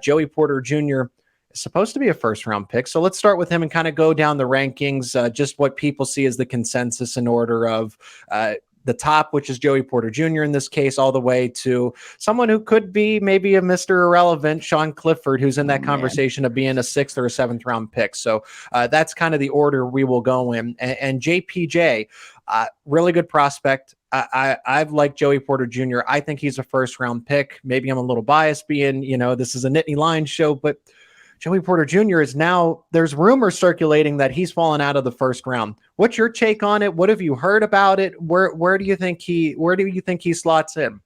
Joey Porter Jr. is supposed to be a first-round pick. So let's start with him and kind of go down the rankings, just what people see as the consensus in order of the top, which is Joey Porter Jr. in this case, all the way to someone who could be maybe a Mr. Irrelevant, Sean Clifford, who's in that conversation of being a 6th or a 7th round pick. So that's kind of the order we will go in. And JPJ, really good prospect. I've liked Joey Porter Jr. I think he's a first round pick. Maybe I'm a little biased being, this is a Nittany Lions show, but Joey Porter Jr. is now, there's rumors circulating that he's fallen out of the first round. What's your take on it? What have you heard about it? Where do you think he slots in?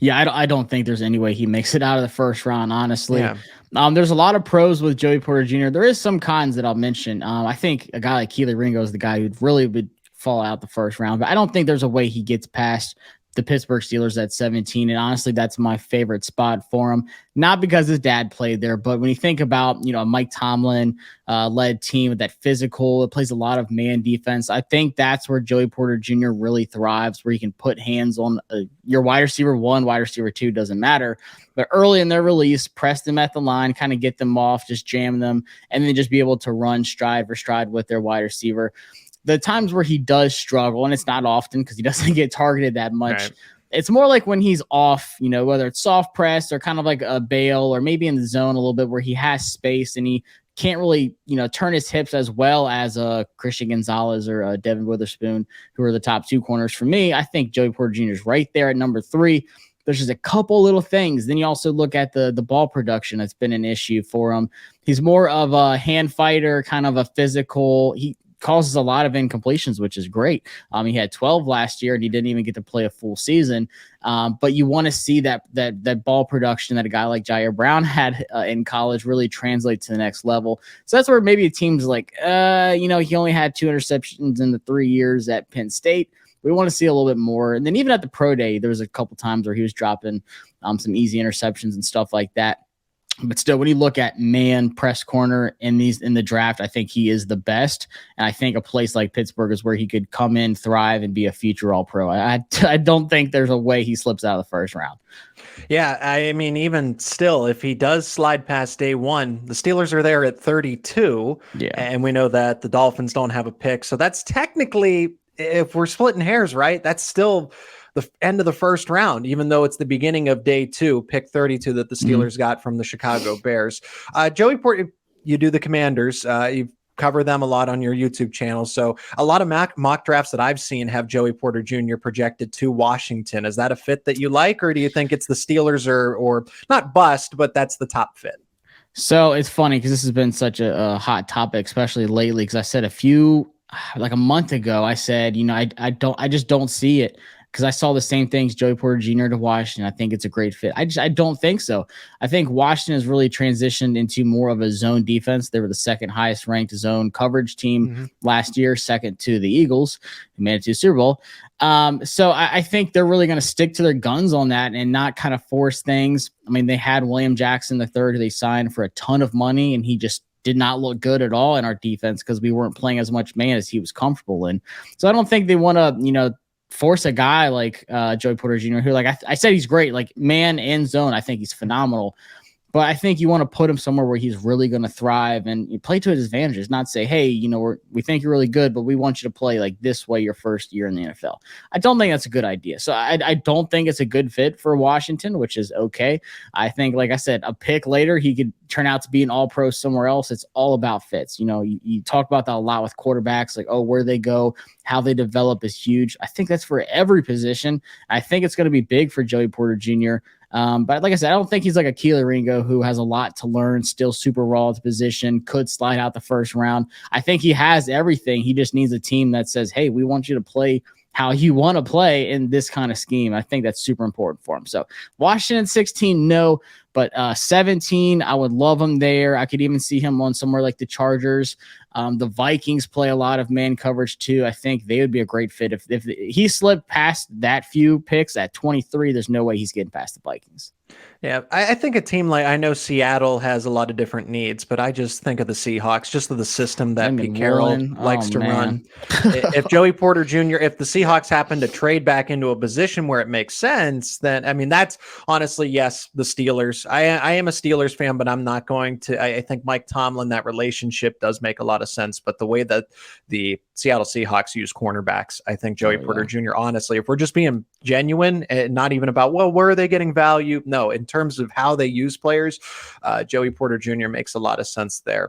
Yeah, I don't think there's any way he makes it out of the first round, honestly. Yeah. There's a lot of pros with Joey Porter Jr. There is some cons that I'll mention. I think a guy like Keely Ringo is the guy who'd really would fall out the first round, but I don't think there's a way he gets past the Pittsburgh Steelers at 17. And honestly, that's my favorite spot for him. Not because his dad played there, but when you think about, a Mike Tomlin led team with that physical, it plays a lot of man defense. I think that's where Joey Porter Jr. really thrives, where you can put hands on your wide receiver 1, wide receiver 2, doesn't matter. But early in their release, press them at the line, kind of get them off, just jam them, and then just be able to run stride for stride with their wide receiver. The times where he does struggle, and it's not often because he doesn't get targeted that much. Right. It's more like when he's off, whether it's soft press or kind of like a bail or maybe in the zone a little bit where he has space and he can't really, turn his hips as well as Christian Gonzalez or Devin Witherspoon, who are the top 2 corners for me. I think Joey Porter Jr. is right there at number 3. There's just a couple little things. Then you also look at the ball production. That's been an issue for him. He's more of a hand fighter, kind of a physical. He causes a lot of incompletions, which is great. He had 12 last year and he didn't even get to play a full season. But you want to see that ball production that a guy like Jair Brown had in college really translate to the next level. So that's where maybe a team's like, he only had 2 interceptions in the 3 years at Penn State. We want to see a little bit more. And then even at the pro day, there was a couple times where he was dropping some easy interceptions and stuff like that. But still, when you look at man press corner in the draft, I think he is the best. And I think a place like Pittsburgh is where he could come in, thrive, and be a future All-Pro. I don't think there's a way he slips out of the first round. Yeah, I mean, even still, if he does slide past day 1, the Steelers are there at 32. Yeah. And we know that the Dolphins don't have a pick. So that's technically, if we're splitting hairs, right, that's still the end of the first round, even though it's the beginning of day 2, pick 32 that the Steelers got from the Chicago Bears. Joey Porter, you do the Commanders. You've covered them a lot on your YouTube channel. So a lot of mock drafts that I've seen have Joey Porter Jr. projected to Washington. Is that a fit that you like, or do you think it's the Steelers or not bust, but that's the top fit? So it's funny because this has been such a hot topic, especially lately, because I said a month ago, I said, I just don't see it. Because I saw the same things, Joey Porter Jr. to Washington. I think it's a great fit. I don't think so. I think Washington has really transitioned into more of a zone defense. They were the 2nd highest ranked zone coverage team last year, 2nd to the Eagles, who made it to the Super Bowl. So I think they're really going to stick to their guns on that and not kind of force things. I mean, they had William Jackson III, who they signed for a ton of money, and he just did not look good at all in our defense because we weren't playing as much man as he was comfortable in. So I don't think they want to, force a guy like Joey Porter Jr., who, like I said, he's great, like man and zone. I think he's phenomenal. But I think you want to put him somewhere where he's really going to thrive and you play to his advantages, not say, hey, we think you're really good, but we want you to play like this way your first year in the NFL. I don't think that's a good idea. So I don't think it's a good fit for Washington, which is okay. I think, like I said, a pick later, he could turn out to be an All-Pro somewhere else. It's all about fits. You talk about that a lot with quarterbacks, like, where they go, how they develop is huge. I think that's for every position. I think it's going to be big for Joey Porter Jr., but like I said, I don't think he's like a Keely Ringo who has a lot to learn, still super raw at the position, could slide out the first round. I think he has everything. He just needs a team that says, hey, we want you to play how you want to play in this kind of scheme. I think that's super important for him. So Washington 16, no, but 17, I would love him there. I could even see him on somewhere like the Chargers. The Vikings play a lot of man coverage too. I think they would be a great fit. If he slipped past that few picks at 23, there's no way he's getting past the Vikings. Yeah, I think a team like, I know Seattle has a lot of different needs, but I just think of the Seahawks, just of the system that Pete Carroll likes to run. If Joey Porter Jr., if the Seahawks happen to trade back into a position where it makes sense, then, I mean, that's honestly, yes, the Steelers. Steelers. I am a Steelers fan, but I'm not going to. I think Mike Tomlin, that relationship does make a lot of sense. But the way that the Seattle Seahawks use cornerbacks, I think Joey Porter Jr., honestly, if we're just being genuine and not even about, well, where are they getting value? No, in terms of how they use players, Joey Porter Jr. makes a lot of sense there.